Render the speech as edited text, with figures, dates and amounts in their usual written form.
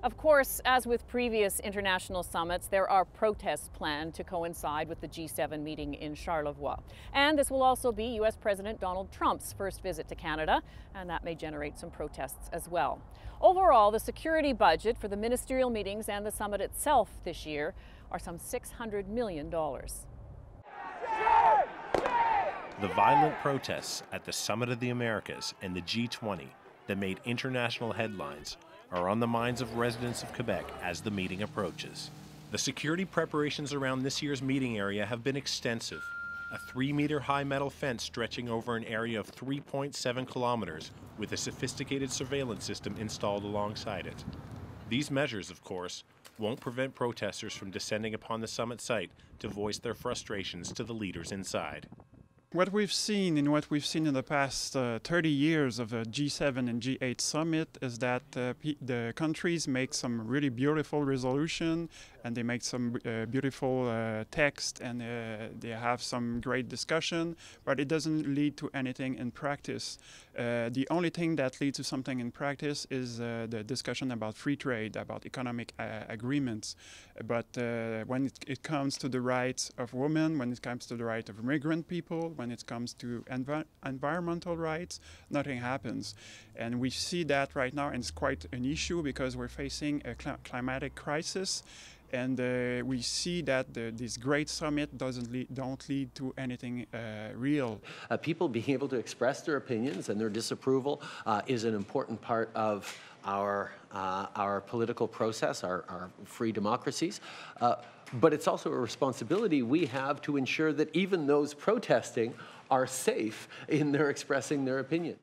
Of course, as with previous international summits, there are protests planned to coincide with the G7 meeting in Charlevoix. And this will also be U.S. President Donald Trump's first visit to Canada, and that may generate some protests as well. Overall, the security budget for the ministerial meetings and the summit itself this year are some $600 million. The violent protests at the Summit of the Americas and the G20 that made international headlines are on the minds of residents of Quebec as the meeting approaches. The security preparations around this year's meeting area have been extensive. A 3-meter-high metal fence stretching over an area of 3.7 kilometers with a sophisticated surveillance system installed alongside it. These measures, of course, won't prevent protesters from descending upon the summit site to voice their frustrations to the leaders inside. What we've seen in the past 30 years of the G7 and G8 summit is that the countries make some really beautiful resolution, and they make some beautiful text, and they have some great discussion, but it doesn't lead to anything in practice. The only thing that leads to something in practice is the discussion about free trade, about economic agreements. But when it comes to the rights of women, when it comes to the right of immigrant people, when it comes to environmental rights, nothing happens. And we see that right now, and it's quite an issue because we're facing a climatic crisis. And we see that this great summit don't lead to anything real. People being able to express their opinions and their disapproval is an important part of our political process, our free democracies. But it's also a responsibility we have to ensure that even those protesting are safe in their expressing their opinion.